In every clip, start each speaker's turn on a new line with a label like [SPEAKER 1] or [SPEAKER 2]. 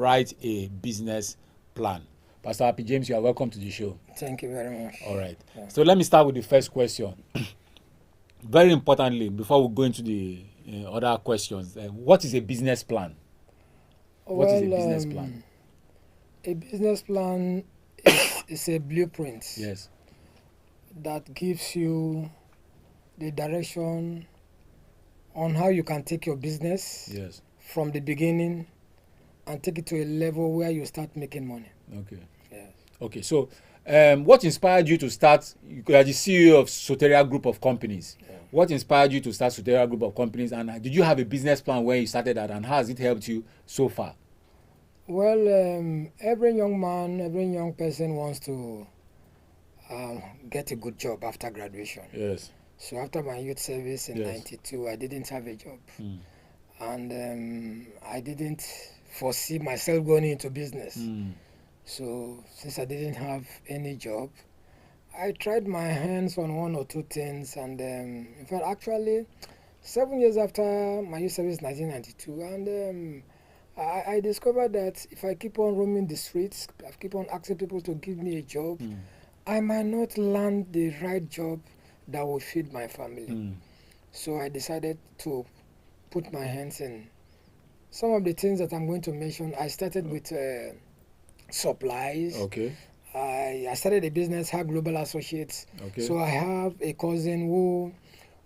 [SPEAKER 1] write a business plan? Pastor Happy James, you are welcome to the show.
[SPEAKER 2] Thank you very much.
[SPEAKER 1] All right.
[SPEAKER 2] Yeah.
[SPEAKER 1] So let me start with the first question. Very importantly, before we go into the other questions, what is a business plan? What is a business plan?
[SPEAKER 2] A business plan is a blueprint.
[SPEAKER 1] Yes.
[SPEAKER 2] That gives you the direction on how you can take your business
[SPEAKER 1] Yes.
[SPEAKER 2] from the beginning and take it to a level where you start making money.
[SPEAKER 1] Okay.
[SPEAKER 2] Yes.
[SPEAKER 1] Okay. So, what inspired you to start? You are the CEO of Soteria Group of Companies. Yeah. What inspired you to start Soteria Group of Companies? And did you have a business plan when you started that? And how has it helped you so far?
[SPEAKER 2] Well, every young man, every young person wants to get a good job after graduation.
[SPEAKER 1] Yes.
[SPEAKER 2] So after my youth service in '92, I didn't have a job. And I didn't foresee myself going into business. So since I didn't have any job, I tried my hands on one or two things. And in fact, actually, 7 years after my youth service in 1992, and I discovered that if I keep on roaming the streets, I keep on asking people to give me a job, I might not land the right job that will feed my family. So I decided to put my hands in some of the things that I'm going to mention. I started with supplies.
[SPEAKER 1] Okay.
[SPEAKER 2] I started a business, Hag Global Associates.
[SPEAKER 1] Okay.
[SPEAKER 2] So I have a cousin who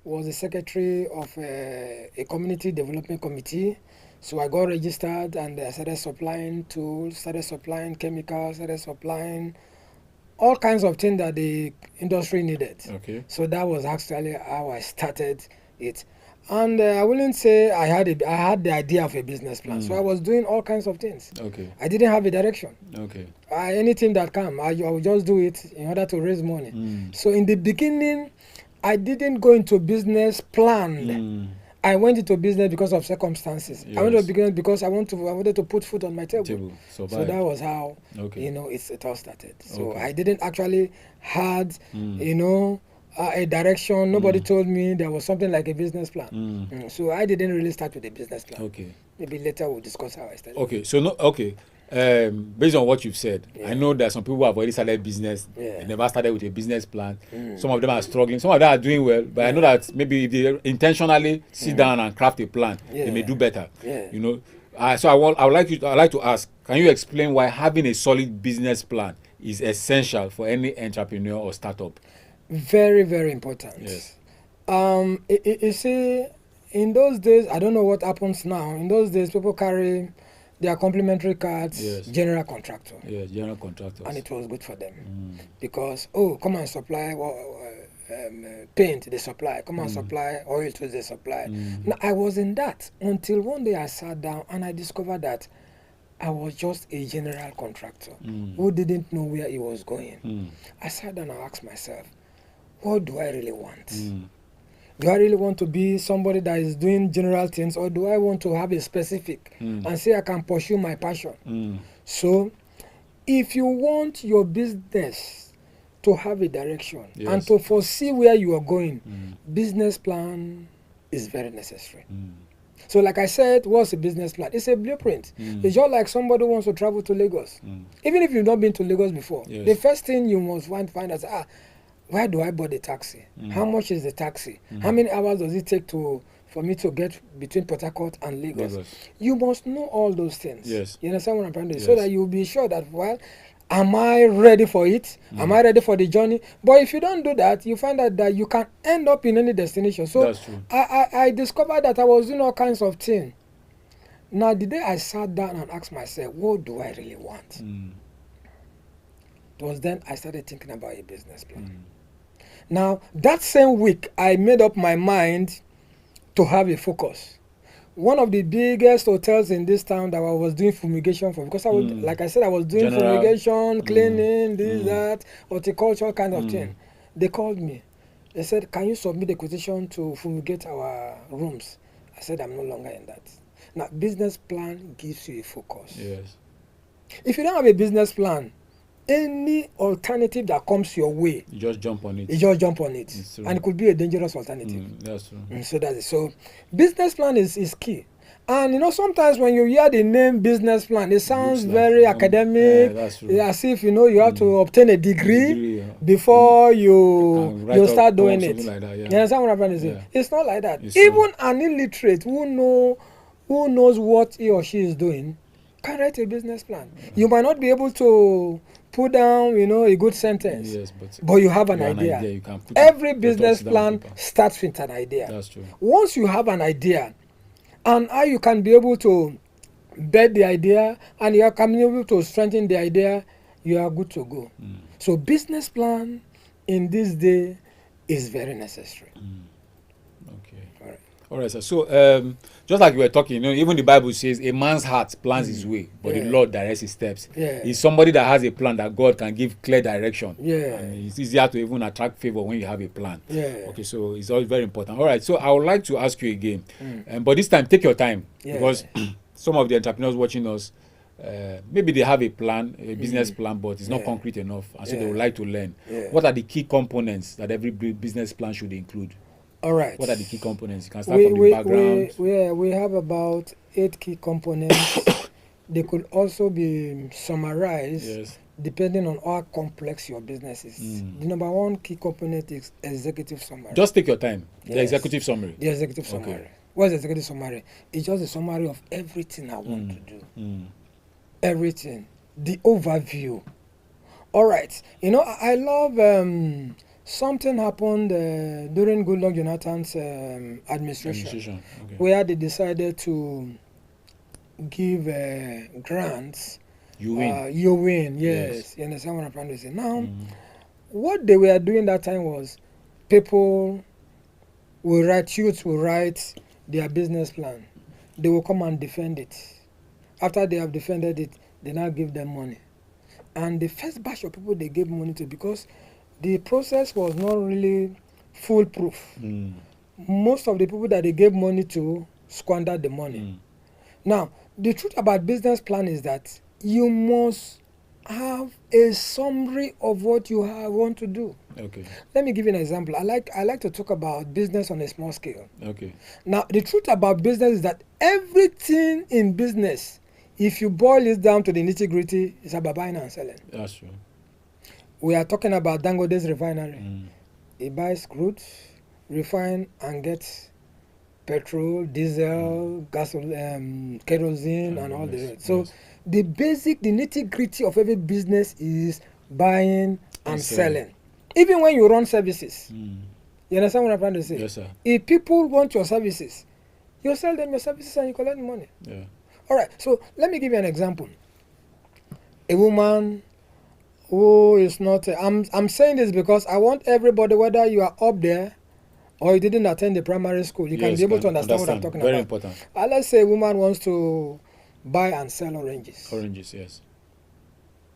[SPEAKER 2] was the secretary of a community development committee. So I got registered and I started supplying tools, started supplying chemicals, started supplying all kinds of things that the industry needed.
[SPEAKER 1] Okay.
[SPEAKER 2] So that was actually how I started it. And I wouldn't say I had the idea of a business plan. So I was doing all kinds of things.
[SPEAKER 1] Okay.
[SPEAKER 2] I didn't have a direction.
[SPEAKER 1] Okay.
[SPEAKER 2] Anything that came, I would just do it in order to raise money. So in the beginning, I didn't go into business planned. I went into business because of circumstances.
[SPEAKER 1] Yes.
[SPEAKER 2] I went into business because I wanted to put food on my table. So that was how it all started. So I didn't actually had a direction. Nobody told me there was something like a business plan. So I didn't really start with a business plan.
[SPEAKER 1] Okay.
[SPEAKER 2] Maybe later we'll discuss how I started.
[SPEAKER 1] Okay. So based on what you've said, I know that some people who have already started business, they never started with a business plan. Some of them are struggling. Some of them are doing well, but I know that maybe if they intentionally sit down and craft a plan, they may do better. You know. So I would like to ask, can you explain why having a solid business plan is essential for any entrepreneur or startup?
[SPEAKER 2] Very, very important.
[SPEAKER 1] Yes.
[SPEAKER 2] You see, in those days, I don't know what happens now. In those days, people carry their complimentary cards, general contractor.
[SPEAKER 1] Yes, general contractors.
[SPEAKER 2] And it was good for them because, come and supply paint, they supply. Come and supply oil tools, they supply. Now, I was in that until one day I sat down and I discovered that I was just a general contractor who didn't know where he was going. I sat down and asked myself, what do I really want? Do I really want to be somebody that is doing general things, or do I want to have a specific and say I can pursue my passion? So if you want your business to have a direction and to foresee where you are going, business plan is very necessary. So like I said, what's a business plan? It's a blueprint. It's just like somebody who wants to travel to Lagos. Even if you've not been to Lagos before, the first thing you must find out is, where do I board a taxi? How much is the taxi? How many hours does it take for me to get between Port Harcourt and Lagos? You must know all those things.
[SPEAKER 1] Yes.
[SPEAKER 2] You understand what I'm trying to say? So that you'll be sure that, am I ready for it? Am I ready for the journey? But if you don't do that, you find out that you can end up in any destination. So
[SPEAKER 1] that's true.
[SPEAKER 2] I discovered that I was doing all kinds of things. Now, the day I sat down and asked myself, what do I really want? It was then I started thinking about a business plan. Now, that same week, I made up my mind to have a focus. One of the biggest hotels in this town that I was doing fumigation for, because I was, like I said, I was doing fumigation, cleaning, that, horticulture kind of thing. They called me. They said, can you submit a quotation to fumigate our rooms? I said, I'm no longer in that. Now, business plan gives you a focus.
[SPEAKER 1] Yes.
[SPEAKER 2] If you don't have a business plan, any alternative that comes your way,
[SPEAKER 1] you just jump on it.
[SPEAKER 2] And it could be a dangerous alternative.
[SPEAKER 1] That's true.
[SPEAKER 2] So that's it. So business plan is key. And sometimes when you hear the name business plan, it sounds
[SPEAKER 1] Looks like,
[SPEAKER 2] very academic,
[SPEAKER 1] that's true.
[SPEAKER 2] as if you have to obtain a degree
[SPEAKER 1] yeah.
[SPEAKER 2] before
[SPEAKER 1] And
[SPEAKER 2] you
[SPEAKER 1] write
[SPEAKER 2] start
[SPEAKER 1] up
[SPEAKER 2] doing
[SPEAKER 1] something
[SPEAKER 2] it.
[SPEAKER 1] like that, yeah.
[SPEAKER 2] You understand what I'm trying to say?
[SPEAKER 1] Yeah.
[SPEAKER 2] It's not like that.
[SPEAKER 1] It's
[SPEAKER 2] Even
[SPEAKER 1] true.
[SPEAKER 2] an illiterate who knows what he or she is doing can write a business plan. You might not be able to put down a good sentence,
[SPEAKER 1] Yes,
[SPEAKER 2] but you have an idea.
[SPEAKER 1] You can put
[SPEAKER 2] Every
[SPEAKER 1] your
[SPEAKER 2] business
[SPEAKER 1] thoughts down on
[SPEAKER 2] plan
[SPEAKER 1] paper.
[SPEAKER 2] starts with an idea.
[SPEAKER 1] That's true.
[SPEAKER 2] Once you have an idea and how you can be able to bet the idea and you are able to strengthen the idea, you are good to go. So business plan in this day is very necessary.
[SPEAKER 1] Okay. All right, sir. So just like we were talking, even the Bible says a man's heart plans his way, but the Lord directs his steps. He's somebody that has a plan that God can give clear direction. And it's easier to even attract favor when you have a plan. Okay, so it's always very important. All right, so I would like to ask you again, but this time take your time, because some of the entrepreneurs watching us, maybe they have a plan, a business plan, but it's not concrete enough, and so they would like to learn. What are the key components that every business plan should include?
[SPEAKER 2] All right.
[SPEAKER 1] What are the key components? You can start from the background.
[SPEAKER 2] We have about 8 key components. They could also be summarized depending on how complex your business is. The number 1 key component is executive summary.
[SPEAKER 1] Just take your time. The executive summary.
[SPEAKER 2] The executive summary. What's the executive summary? It's just a summary of everything I want to do. Everything. The overview. All right. I love... something happened during Goodluck Jonathan's administration. Where they decided to give grants.
[SPEAKER 1] You win.
[SPEAKER 2] You win, yes. You understand what I'm trying to say? Now, what they were doing that time was people youths will write their business plan. They will come and defend it. After they have defended it, they now give them money. And the first batch of people they gave money to, because the process was not really foolproof. Most of the people that they gave money to squandered the money. Now, the truth about business plan is that you must have a summary of what you want to do.
[SPEAKER 1] Okay.
[SPEAKER 2] Let me give you an example. I like to talk about business on a small scale.
[SPEAKER 1] Okay.
[SPEAKER 2] Now, the truth about business is that everything in business, if you boil it down to the nitty-gritty, is about buying and selling.
[SPEAKER 1] That's true.
[SPEAKER 2] We are talking about Dangote's refinery. He buys crude, refine and get petrol, diesel, gasoline, kerosene, and all the rest. So the nitty-gritty of every business is buying and selling. Even when you run services. You understand what I'm trying to say?
[SPEAKER 1] Yes, sir.
[SPEAKER 2] If people want your services, you sell them your services and you collect money.
[SPEAKER 1] Yeah.
[SPEAKER 2] All right, so let me give you an example. A woman who is not... I'm saying this because I want everybody, whether you are up there or you didn't attend the primary school, you can be able to understand what I'm talking about.
[SPEAKER 1] Very important.
[SPEAKER 2] Let's say a woman wants to buy and sell oranges.
[SPEAKER 1] Oranges, yes.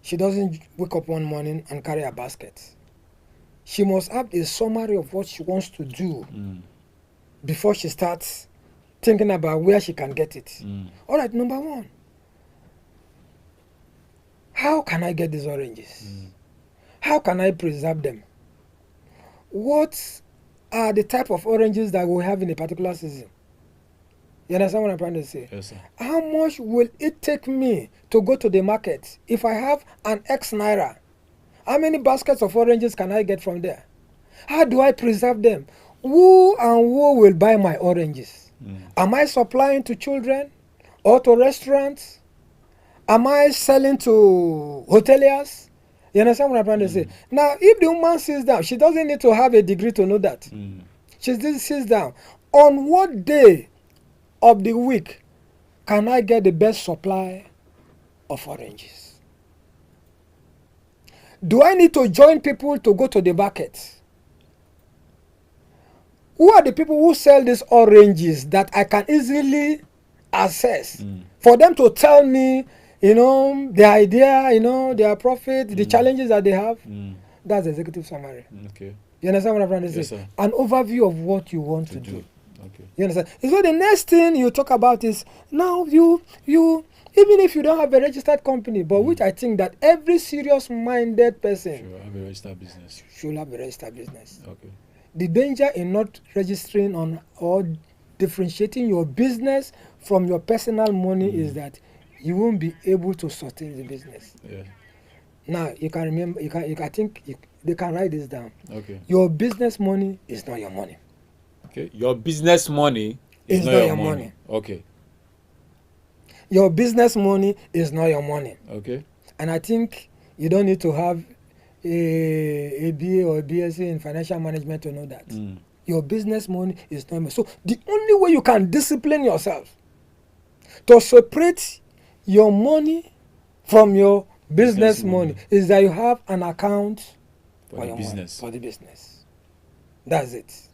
[SPEAKER 2] She doesn't wake up one morning and carry a basket. She must have a summary of what she wants to do before she starts thinking about where she can get it. All right, number 1. How can I get these oranges? How can I preserve them? What are the type of oranges that we have in a particular season? You understand what I'm trying to say?
[SPEAKER 1] Yes, sir.
[SPEAKER 2] How much will it take me to go to the market if I have an X naira? How many baskets of oranges can I get from there? How do I preserve them? Who will buy my oranges? Am I supplying to children or to restaurants? Am I selling to hoteliers? You understand what I'm trying to say? Now, if the woman sits down, she doesn't need to have a degree to know that. She just sits down. On what day of the week can I get the best supply of oranges? Do I need to join people to go to the market? Who are the people who sell these oranges that I can easily access for them to tell me, their idea, their profit, the challenges that they have? That's the executive summary.
[SPEAKER 1] Okay.
[SPEAKER 2] You understand what I'm trying to say?
[SPEAKER 1] Yes, sir.
[SPEAKER 2] An overview of what you want to do.
[SPEAKER 1] Okay.
[SPEAKER 2] You understand? So the next thing you talk about is, now you even if you don't have a registered company, but which I think that every serious-minded person
[SPEAKER 1] Should have a registered business.
[SPEAKER 2] should have a registered business.
[SPEAKER 1] Okay.
[SPEAKER 2] The danger in not registering on or differentiating your business from your personal money is that you won't be able to sustain the business.
[SPEAKER 1] Yeah.
[SPEAKER 2] Now you can remember, they can write this down.
[SPEAKER 1] Okay.
[SPEAKER 2] Your business money is not your money.
[SPEAKER 1] Okay. Your business money is not your money. Okay.
[SPEAKER 2] Your business money is not your money.
[SPEAKER 1] Okay.
[SPEAKER 2] And I think you don't need to have a BA or a BSc in financial management to know that. Your business money is not your money. So the only way you can discipline yourself to separate your money from your business money is that you have an account for your business. For the business. That's it.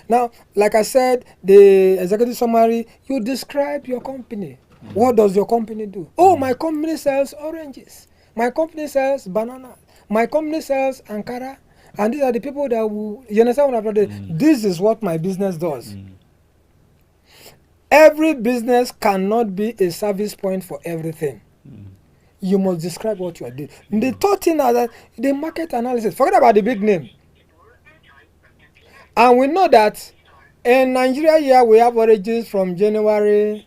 [SPEAKER 2] Now, like I said, the executive summary, you describe your company. What does your company do? Oh, my company sells oranges. My company sells banana. My company sells Ankara. And these are the people that will, you understand what I'm saying? This is what my business does. Every business cannot be a service point for everything. You must describe what you are doing. The third thing is that the market analysis. Forget about the big name. And we know that in Nigeria here we have oranges from January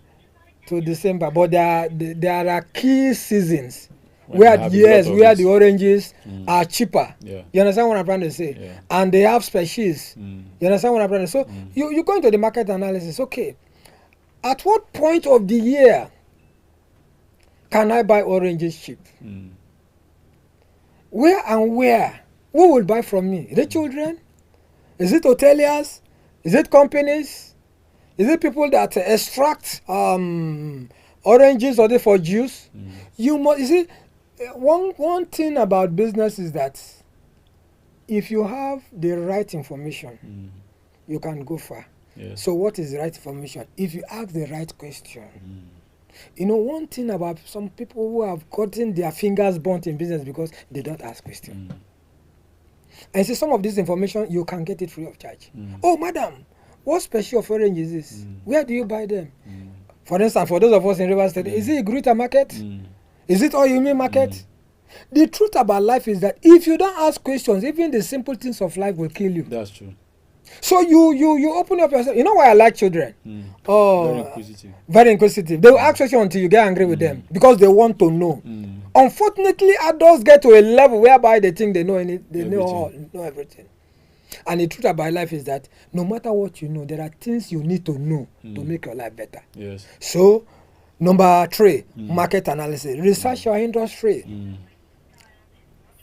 [SPEAKER 2] to December, but there are key seasons where the oranges are cheaper. Yeah. You understand what I'm trying to say? Yeah. And they have species. You understand what I'm trying to say? So you go into the market analysis. Okay, at what point of the year can I buy oranges cheap? Where and where? Who will buy from me? The children? Is it hoteliers? Is it companies? Is it people that extract oranges or they for juice? You see, one thing about business is that if you have the right information, you can go far. Yes. So what is the right information? If you ask the right question. You know, one thing about some people who have gotten their fingers burnt in business because they don't ask questions. And see, some of this information, you can get it free of charge. Oh, madam, what special of orange is this? Where do you buy them? For instance, for those of us in Rivers State, is it a Gruta market? Is it Oyumi market? The truth about life is that if you don't ask questions, even the simple things of life will kill you.
[SPEAKER 1] That's true.
[SPEAKER 2] So you open up yourself. You know why I like children?
[SPEAKER 1] Very inquisitive.
[SPEAKER 2] Very inquisitive. They will ask questions until you get angry with them because they want to know. Unfortunately, adults get to a level whereby they think they know know everything. And the truth about life is that no matter what you know, there are things you need to know to make your life better. Yes. So, number 3, market analysis. Research your industry.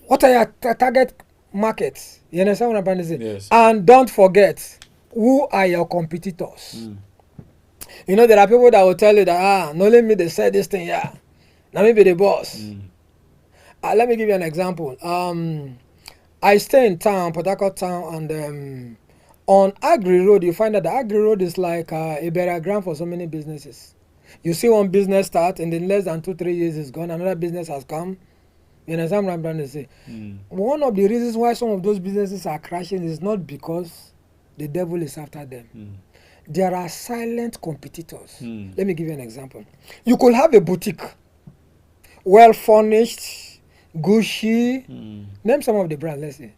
[SPEAKER 2] What are your target markets? You understand what I'm trying to say? Yes. And don't forget, who are your competitors? You know, there are people that will tell you that, no, let me they say this thing, yeah. Now maybe the boss. Let me give you an example. I stay in town, Port Harcourt town, and on Agri Road, you find that the Agri Road is like a burial ground for so many businesses. You see one business start, and in less than 2-3 years it's gone, another business has come. You understand what I'm trying to say? One of the reasons why some of those businesses are crashing is not because the devil is after them. There are silent competitors. Let me give you an example. You could have a boutique, well furnished, Gucci. Name some of the brands, let's say.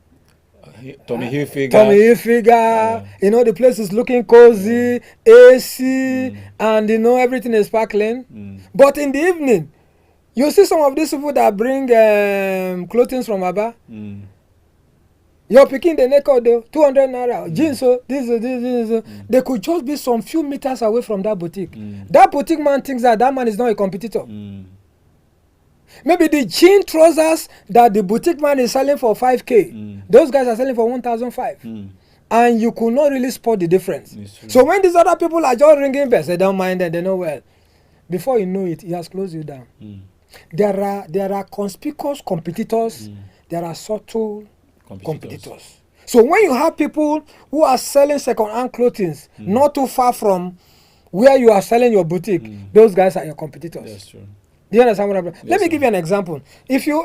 [SPEAKER 1] Tommy Hilfiger.
[SPEAKER 2] Tommy Hilfiger. You know, the place is looking cozy, AC, and you know, everything is sparkling. But in the evening, you see some of these people that bring clothing from Aba. You're picking the neck out there, 200 naira, jeans, so this. They could just be some few meters away from that boutique. That boutique man thinks that man is not a competitor. Maybe the jean trousers that the boutique man is selling for 5K, those guys are selling for 1,500. And you could not really spot the difference. So when these other people are just ringing bells, they don't mind and they know well. Before you know it, he has closed you down. There are conspicuous competitors, there are subtle competitors. So when you have people who are selling second-hand clothing not too far from where you are selling your boutique, those guys are your competitors. That's true. Do you understand what I'm saying? Yes, Let me give you an example. If you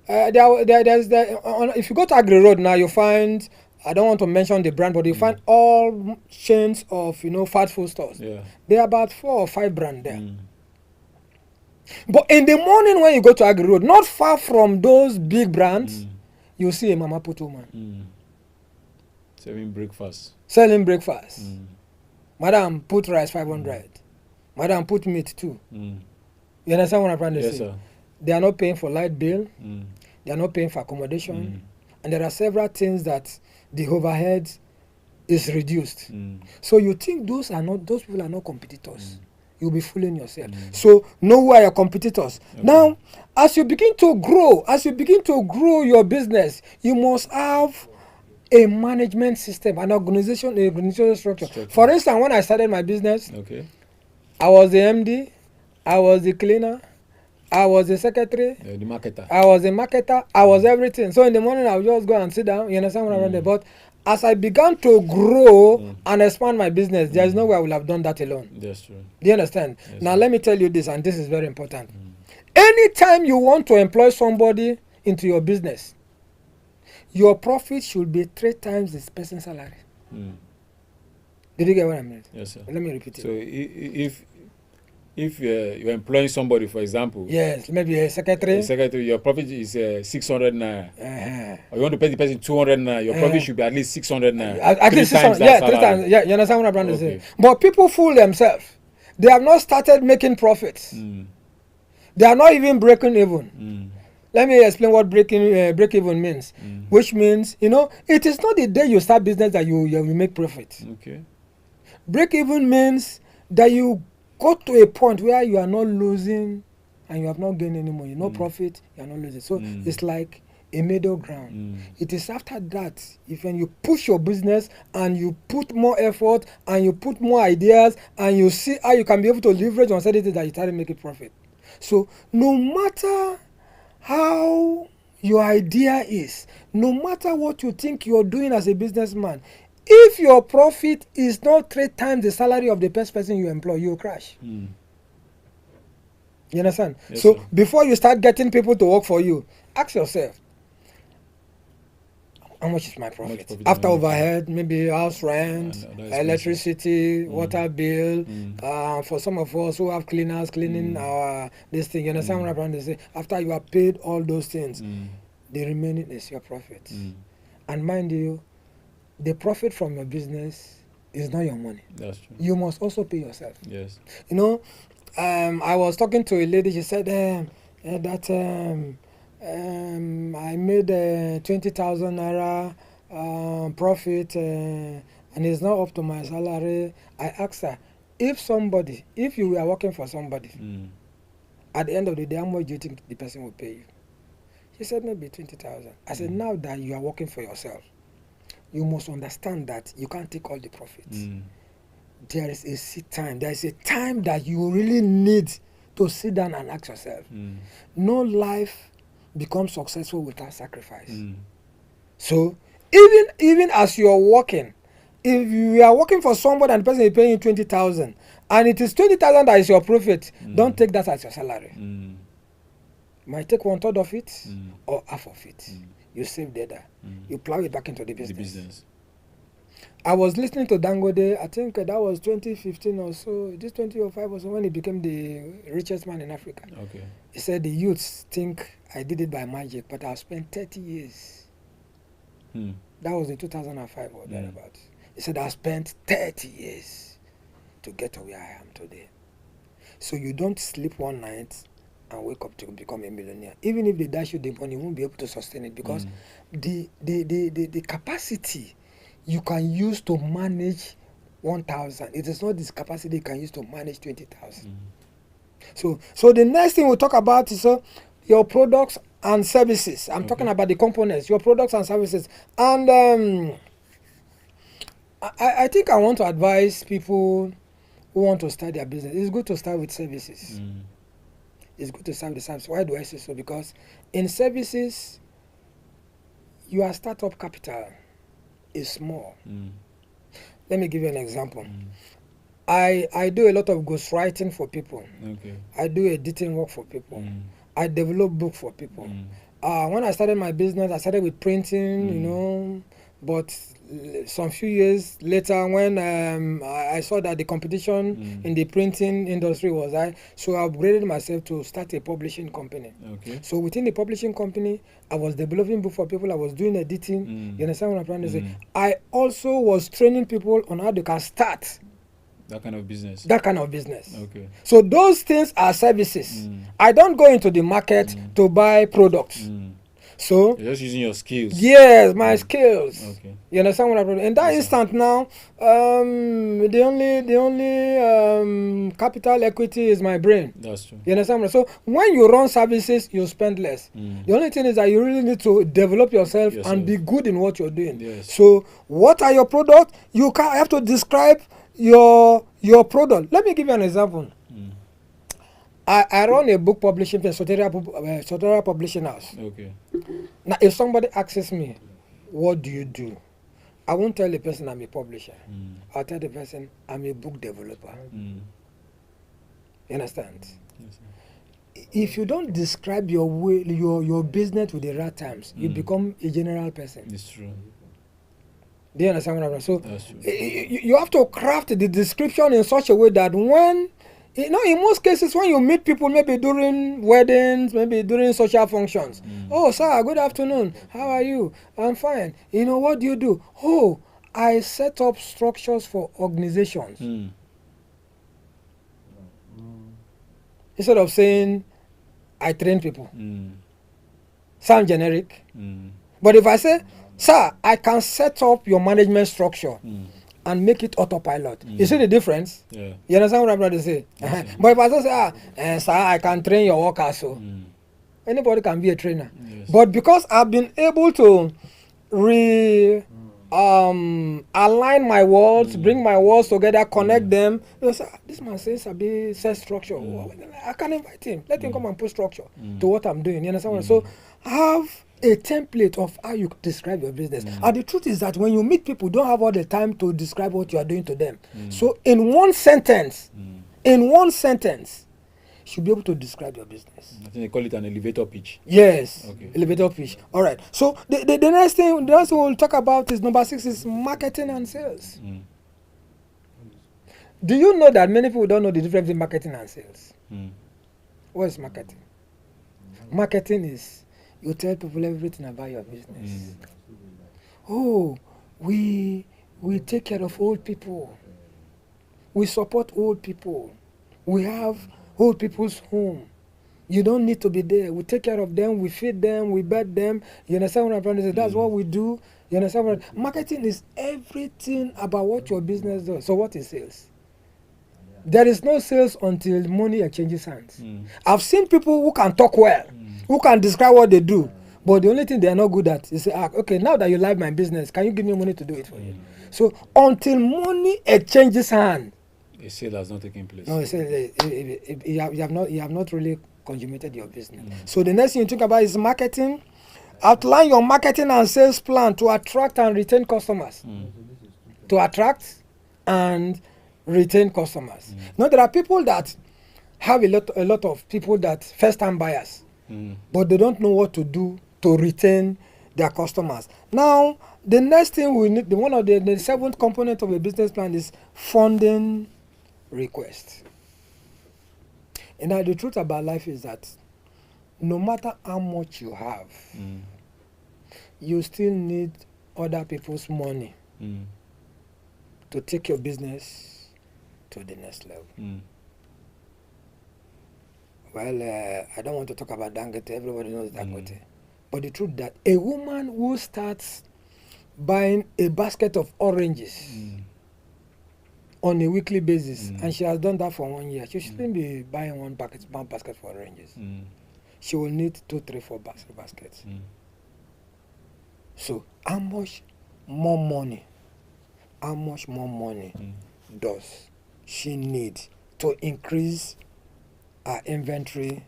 [SPEAKER 2] if you go to Agri Road now, you find, I don't want to mention the brand, but you find all chains of fast food stores. Yeah. There are about 4 or 5 brands there. But in the morning when you go to Agri Road, not far from those big brands, you see a Mama Put woman.
[SPEAKER 1] Selling breakfast.
[SPEAKER 2] Madam, put rice 500. Madam put meat too.
[SPEAKER 1] Mm.
[SPEAKER 2] You understand what I'm trying to
[SPEAKER 1] Yes,
[SPEAKER 2] say?
[SPEAKER 1] sir.
[SPEAKER 2] They are not paying for light bill.
[SPEAKER 1] Mm.
[SPEAKER 2] They are not paying for accommodation.
[SPEAKER 1] Mm.
[SPEAKER 2] And there are several things that the overhead is reduced.
[SPEAKER 1] Mm.
[SPEAKER 2] So you think those people are not competitors. You'll be fooling yourself.
[SPEAKER 1] Mm.
[SPEAKER 2] So know who are your competitors.
[SPEAKER 1] Okay.
[SPEAKER 2] Now, as you begin to grow your business, you must have a management system, an organizational structure. For instance, when I started my business,
[SPEAKER 1] Okay.
[SPEAKER 2] I was the MD, I was the cleaner, I was the secretary,
[SPEAKER 1] The marketer.
[SPEAKER 2] I was a marketer, I was everything. So in the morning, I would just go and sit down. You understand what I mean? But as I began to grow and expand my business, there is no way I would have done that alone.
[SPEAKER 1] That's true.
[SPEAKER 2] Do you understand?
[SPEAKER 1] Yes,
[SPEAKER 2] Now,
[SPEAKER 1] sir.
[SPEAKER 2] let me tell you this, and this is very important. Anytime you want to employ somebody into your business, your profit should be 3 times this person's salary.
[SPEAKER 1] Mm.
[SPEAKER 2] Did you get what I mean?
[SPEAKER 1] Yes, sir.
[SPEAKER 2] Let me repeat it.
[SPEAKER 1] So if you're employing somebody, for example,
[SPEAKER 2] Yes, maybe a secretary.
[SPEAKER 1] your profit is 600 naira.
[SPEAKER 2] Uh-huh.
[SPEAKER 1] Or you want to pay the person 200 naira, your profit should be at least 600 naira.
[SPEAKER 2] At least 600.
[SPEAKER 1] that
[SPEAKER 2] Yeah,
[SPEAKER 1] salary.
[SPEAKER 2] 3 times. Yeah, you understand what I'm trying to
[SPEAKER 1] Okay.
[SPEAKER 2] say? But people fool themselves. They have not started making profits.
[SPEAKER 1] Mm.
[SPEAKER 2] They are not even breaking even.
[SPEAKER 1] Mm.
[SPEAKER 2] Let me explain what break even means. Which means, it is not the day you start business that you make profit.
[SPEAKER 1] Okay.
[SPEAKER 2] Break even means that you go to a point where you are not losing and you have not gained any money. No profit, you are not losing. So it's like a middle ground. It is after that, when you push your business and you put more effort and you put more ideas and you see how you can be able to leverage on certain things, that you start to make a profit. So no matter how your idea is, no matter what you think you're doing as a businessman, if your profit is not 3 times the salary of the best person you employ, you'll crash.
[SPEAKER 1] Mm.
[SPEAKER 2] You understand?
[SPEAKER 1] Yes,
[SPEAKER 2] So
[SPEAKER 1] sir.
[SPEAKER 2] before you start getting people to work for you, ask yourself, how much is my profit?
[SPEAKER 1] profit
[SPEAKER 2] After
[SPEAKER 1] am I making?
[SPEAKER 2] overhead, maybe house rent,
[SPEAKER 1] And other expenses.
[SPEAKER 2] electricity, water bill. For some of us who have cleaners cleaning our this thing, you understand what I'm trying to say? After you have paid all those things, the remaining is your profit. And mind you, the profit from your business is not your money.
[SPEAKER 1] That's true.
[SPEAKER 2] You must also pay yourself.
[SPEAKER 1] Yes.
[SPEAKER 2] I was talking to a lady. She said that I made 20,000 naira profit and it's not up to my salary. I asked her, if you were working for somebody, at the end of the day, how much do you think the person will pay you? She said maybe 20,000. I said, now that you are working for yourself, you must understand that you can't take all the profits. There is a seat time. There is a time that you really need to sit down and ask yourself. No life becomes successful without sacrifice. So even as you're working, if you are working for somebody and the person is paying you 20,000 and it is 20,000 that is your profit, don't take that as your salary. Might take 1/3 of it or half of it. You save the other. You plow it back into the business. I was listening to Dangote, I think that was 2015 or so, this 2005 or so, when he became the richest man in Africa.
[SPEAKER 1] Okay.
[SPEAKER 2] He said the youths think I did it by magic, but I've spent 30 years. That was in 2005 or thereabouts. He said I spent 30 years to get to where I am today. So you don't sleep one night and wake up to become a millionaire. Even if they dash you the money, you won't be able to sustain it because the capacity you can use to manage 1,000. It is not this capacity you can use to manage 20,000. So the next thing we'll talk about is your products and services. I'm talking about the components, your products and services. And I think I want to advise people who want to start their business. It's good to start with services. It's good to start with services. Why do I say so? Because in services, your startup capital is small. Let me give you an example. I do a lot of ghostwriting for people. I do editing work for people. I develop books for people. When I started my business, I started with printing, but some few years later, when I saw that the competition in the printing industry was high, so I upgraded myself to start a publishing company. So within the publishing company, I was developing books for people. I was doing editing. You understand what I'm trying to say? I also was training people on how they can start
[SPEAKER 1] That kind of business.
[SPEAKER 2] That kind of business.
[SPEAKER 1] Okay.
[SPEAKER 2] So those things are services. I don't go into the market to buy products. So
[SPEAKER 1] you're just using your skills.
[SPEAKER 2] Yes, my skills.
[SPEAKER 1] Okay.
[SPEAKER 2] You understand what I'm saying? In that instant now, the only capital equity is my brain.
[SPEAKER 1] That's true.
[SPEAKER 2] You understand? So when you run services, you spend less. The only thing is that you really need to develop yourself and be good in what you're doing.
[SPEAKER 1] Yes.
[SPEAKER 2] So what are your products? You have to describe your product. Let me give you an example. I run a book publishing firm, Soteria Publishing House.
[SPEAKER 1] Okay.
[SPEAKER 2] Now, if somebody asks me, what do you do? I won't tell the person I'm a publisher. I'll tell the person I'm a book developer. You understand?
[SPEAKER 1] Yes,
[SPEAKER 2] if you don't describe your way, your business with the right terms, you become a general person.
[SPEAKER 1] It's true.
[SPEAKER 2] Do you understand what I'm saying? So
[SPEAKER 1] That's true.
[SPEAKER 2] you have to craft the description in such a way that when, you know, in most cases when you meet people, maybe during weddings, maybe during social functions, oh sir, good afternoon, how are you? I'm fine. You know, what do you do? Oh, I set up structures for organizations. Instead of saying I train people. Sound generic. But if I say, sir, I can set up your management structure and make it autopilot. You see the difference?
[SPEAKER 1] Yeah.
[SPEAKER 2] You understand what I'm trying to say? But if I just say, sir, I can train your workers, so anybody can be a trainer.
[SPEAKER 1] Yes.
[SPEAKER 2] But because I've been able to align my words, bring my words together, connect them, you know, say, this man says I be set structure. I can invite him. Let him come and put structure to what I'm doing. You understand what? So have a template of how you describe your business. And the truth is that when you meet people, you don't have all the time to describe what you are doing to them. So in one sentence, you should be able to describe your business.
[SPEAKER 1] I think they call it an elevator pitch.
[SPEAKER 2] Yes.
[SPEAKER 1] Okay.
[SPEAKER 2] Elevator pitch. All right. So the next thing we'll talk about is number 6 is marketing and sales. Do you know that many people don't know the difference between marketing and sales? What is marketing? Marketing is you tell people everything about your business. Oh, we take care of old people. We support old people. We have old people's home. You don't need to be there. We take care of them. We feed them. We bathe them. You understand what I'm trying to say? That's what we do. You understand what? Marketing is everything about what your business does. So what is sales? There is no sales until money exchanges hands. I've seen people who can talk well, who can describe what they do, but the only thing they are not good at is say, okay, now that you like my business, can you give me money to do it for you? So until money exchanges hands,
[SPEAKER 1] A sale has not taken place.
[SPEAKER 2] no, you have not really consummated your business. So the next thing you think about is marketing. Outline your marketing and sales plan to attract and retain customers. To attract and retain customers. Now there are people that have a lot of people that first-time buyers, but they don't know what to do to retain their customers. Now the next thing we need, one of the 7th component of a business plan is funding request. And now the truth about life is that no matter how much you have, you still need other people's money to take your business to the next level. Well, I don't want to talk about Dangote. Everybody knows Dangote. But the truth that a woman who starts buying a basket of oranges on a weekly basis, and she has done that for 1 year, she shouldn't be buying one basket for oranges. She will need 2, 3, 4 baskets. So how much more money does she need to increase her inventory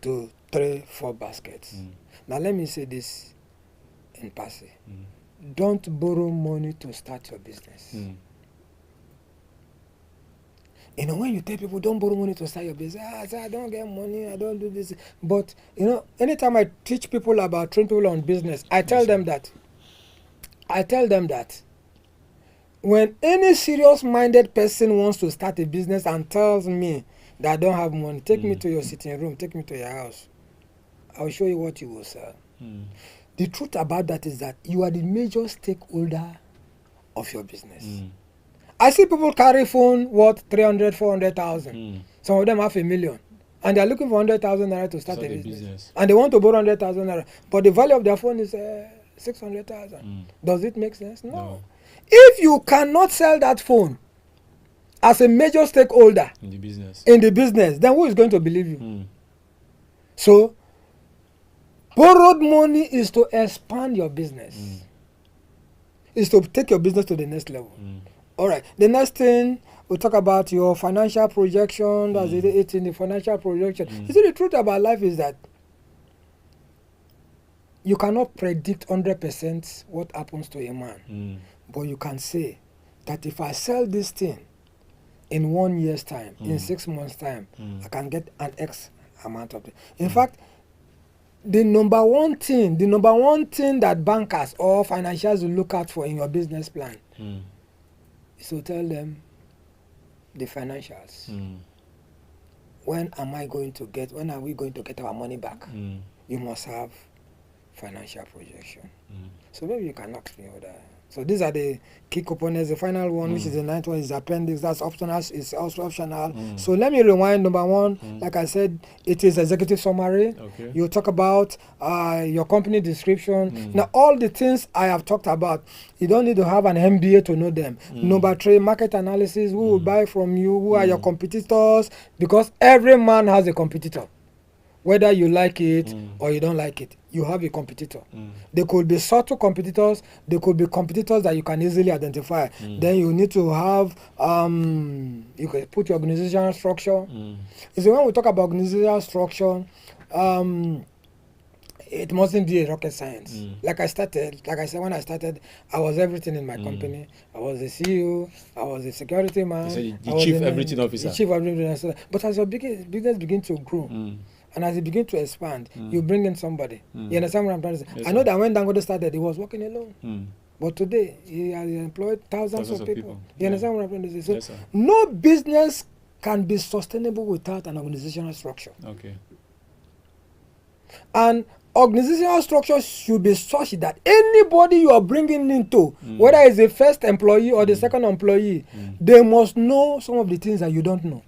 [SPEAKER 2] to 3, 4 baskets? Now let me say this in passing. Don't borrow money to start your business. You know, when you tell people don't borrow money to start your business, I don't get money, I don't do this. But you know, anytime I teach people about train people on business, I tell them that when any serious-minded person wants to start a business and tells me that I don't have money, take me to your sitting room, take me to your house. I'll show you what you will sell. The truth about that is that you are the major stakeholder of your business. I see people carry phone worth 300, 400,000. Some of them have 1 million. And they are looking for 100,000 naira to start a business. And they want to borrow 100,000 naira. But the value of their phone is 600,000. Does it make sense? No. If you cannot sell that phone as a major stakeholder
[SPEAKER 1] in the business,
[SPEAKER 2] then who is going to believe you? So, borrowed money is to expand your business. Is to take your business to the next level. All right. The next thing, we'll talk about your financial projection. That's it in the financial projection. You see, the truth about life is that you cannot predict 100% what happens to a man. But you can say that if I sell this thing in 1 year's time, in 6 months' time, I can get an X amount of it. In fact, the number one thing that bankers or financiers will look out for in your business plan is to tell them the financials. When are we going to get our money back? You must have financial projection. So maybe you can ask me other. So these are the key components. The final one, which is the 9th one, is the appendix. That's optional. It's also optional. So let me rewind. Number one, like I said, it is executive summary.
[SPEAKER 1] Okay.
[SPEAKER 2] You talk about your company description. Now, all the things I have talked about, you don't need to have an MBA to know them. Number 3, market analysis. Who will buy from you? Who are your competitors? Because every man has a competitor. Whether you like it or you don't like it, you have a competitor. They could be subtle competitors. They could be competitors that you can easily identify. Then you need to have, you can put your organizational structure. You see, when we talk about organizational structure, it mustn't be a rocket science. Like I said, when I started, I was everything in my company. I was the CEO, I was the security man.
[SPEAKER 1] So the chief everything officer.
[SPEAKER 2] The chief everything officer. But as your business begins to grow, and as it begins to expand, you bring in somebody. You understand what I'm trying to say? Yes, I know that when Dangote started, he was working alone. But today, he has employed thousands of people. You understand what I'm trying to say? So yes, no business can be sustainable without an organizational structure.
[SPEAKER 1] Okay.
[SPEAKER 2] And organizational structure should be such that anybody you are bringing into, whether it's the first employee or the second employee, they must know some of the things that you don't know.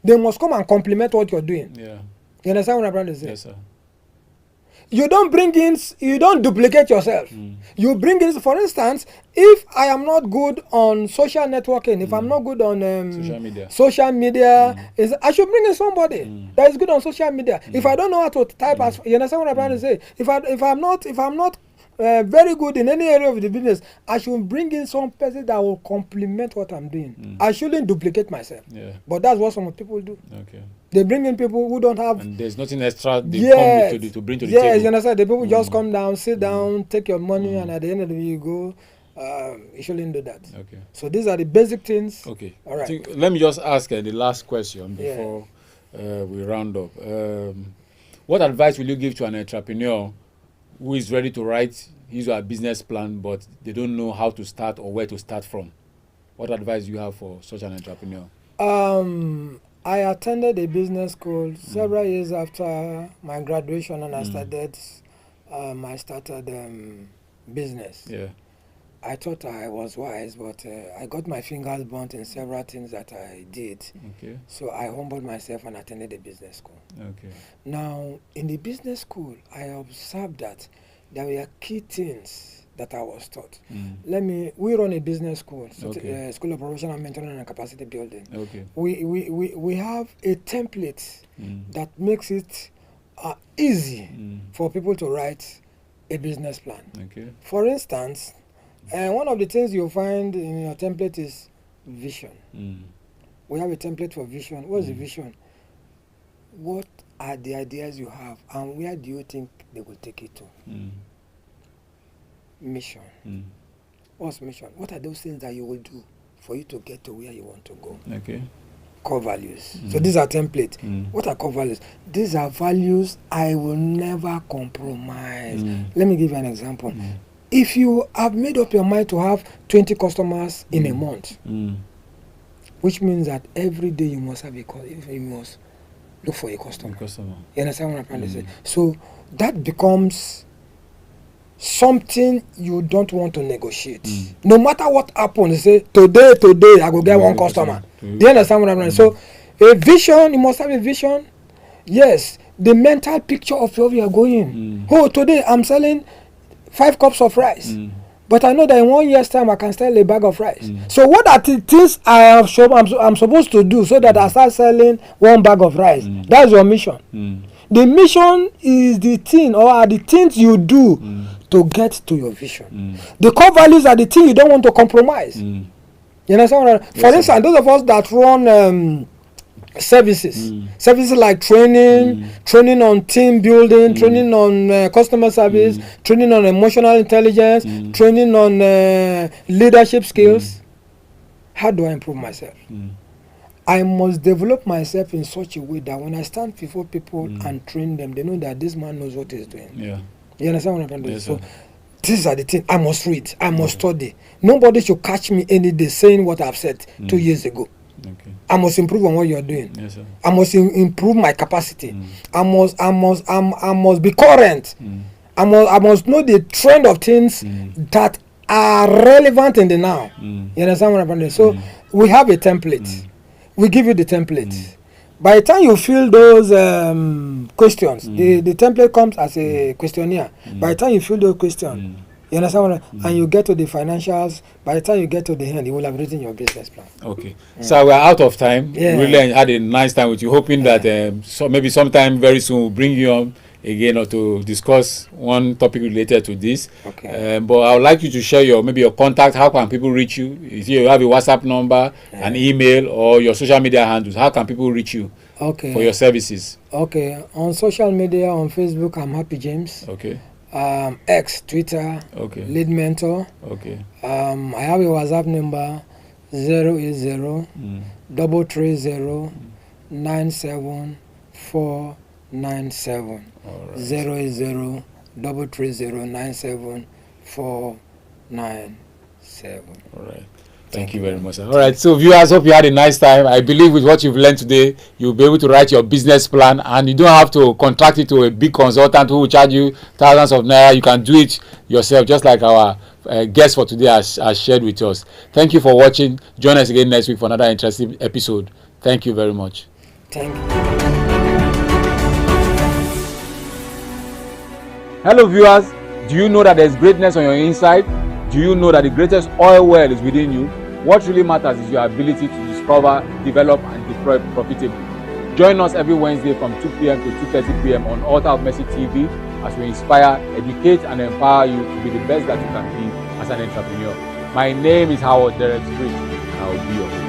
[SPEAKER 2] They must come and complement what you're doing.
[SPEAKER 1] Yeah.
[SPEAKER 2] You understand what I'm trying to say?
[SPEAKER 1] Yes, sir.
[SPEAKER 2] You don't duplicate yourself. You bring in, for instance, if I am not good on social networking, if I'm not good on social media, I should bring in somebody that is good on social media. If I don't know how to type, you understand what I'm trying to say? If I'm not very good in any area of the business, I should bring in some person that will complement what I'm doing. I shouldn't duplicate myself.
[SPEAKER 1] Yeah.
[SPEAKER 2] But that's what some people do.
[SPEAKER 1] Okay.
[SPEAKER 2] They bring in people who don't have...
[SPEAKER 1] And there's nothing extra they come to bring to the table.
[SPEAKER 2] Yes, you understand? The people just come down, sit down, take your money, and at the end of the day, you go. You shouldn't do that.
[SPEAKER 1] Okay.
[SPEAKER 2] So these are the basic things.
[SPEAKER 1] Okay.
[SPEAKER 2] All right.
[SPEAKER 1] Let me just ask the last question before we round up. What advice will you give to an entrepreneur who is ready to write his or her business plan, but they don't know how to start or where to start from? What advice do you have for such an entrepreneur?
[SPEAKER 2] I attended a business school several years after my graduation, and I started business.
[SPEAKER 1] Yeah.
[SPEAKER 2] I thought I was wise, but I got my fingers burnt in several things that I did.
[SPEAKER 1] Okay.
[SPEAKER 2] So I humbled myself and attended a business school.
[SPEAKER 1] Okay.
[SPEAKER 2] Now, in the business school, I observed that there were key things that I was taught. We run a business school, School of Professional Mentoring and Capacity Building.
[SPEAKER 1] Okay.
[SPEAKER 2] We have a template that makes it easy for people to write a business plan.
[SPEAKER 1] Okay.
[SPEAKER 2] For instance, one of the things you'll find in your template is vision. We have a template for vision. What's the vision? What are the ideas you have, and where do you think they will take you to? Mission. What's mission? What are those things that you will do for you to get to where you want to go?
[SPEAKER 1] Okay.
[SPEAKER 2] Core values. So these are templates. What are core values? These are values I will never compromise. Let me give you an example. If you have made up your mind to have 20 customers in a month, which means that every day you must have you must look for a customer. You understand what I'm trying to say? So that becomes something you don't want to negotiate. No matter what happens, say today I go get one customer. Do you understand what I'm saying? So a vision, you must have a vision. Yes, the mental picture of where you are going. Oh, today I'm selling 5 cups of rice. But I know that in 1 year's time I can sell a bag of rice. So what are the things I'm supposed to do so that I start selling 1 bag of rice? That's your mission. The mission is the thing, or are the things you do to get to your vision. The core values are the thing you don't want to compromise. You understand what I mean? For instance, those of us that run services like training on team building, training on customer service, training on emotional intelligence, training on leadership skills. How do I improve myself? I must develop myself in such a way that when I stand before people and train them, they know that this man knows what he's doing. You understand what I'm trying to do? So these are the things I must read, I must study. Nobody should catch me any day saying what I've said 2 years ago. I must improve on what you're doing. I must improve my capacity. I must be current. I must know the trend of things that are relevant in the now. You understand what I'm saying? So we have a template. We give you the template. By the time you fill those questions, the template comes as a questionnaire. By the time you fill those questions, you understand what and you get to the financials. By the time you get to the end, you will have written your business plan.
[SPEAKER 1] Okay. So we're out of time. Really had a nice time with you. Hoping that so maybe sometime very soon we'll bring you on again or to discuss one topic related to this. But I would like you to share your contact. How can people reach you? If you have a WhatsApp number, an email, or your social media handles, how can people reach you for your services?
[SPEAKER 2] On social media, on Facebook, I'm Happy James. X, Twitter, Lead Mentor. I have a WhatsApp number 080 330 97497. 080 330 97497.
[SPEAKER 1] All right. Thank you very much, sir. All right, so viewers, hope you had a nice time. I believe with what you've learned today, you'll be able to write your business plan, and you don't have to contract it to a big consultant who will charge you thousands of naira. You can do it yourself, just like our guest for today has shared with us. Thank you for watching. Join us again next week for another interesting episode. Thank you very much.
[SPEAKER 2] Thank you.
[SPEAKER 1] Hello, viewers. Do you know that there's greatness on your inside? Do you know that the greatest oil well is within you? What really matters is your ability to discover, develop, and deploy profitably. Join us every Wednesday from 2 p.m. to 2:30 p.m. on Altar of Mercy TV as we inspire, educate, and empower you to be the best that you can be as an entrepreneur. My name is Howard Derek Street, and I will be your host.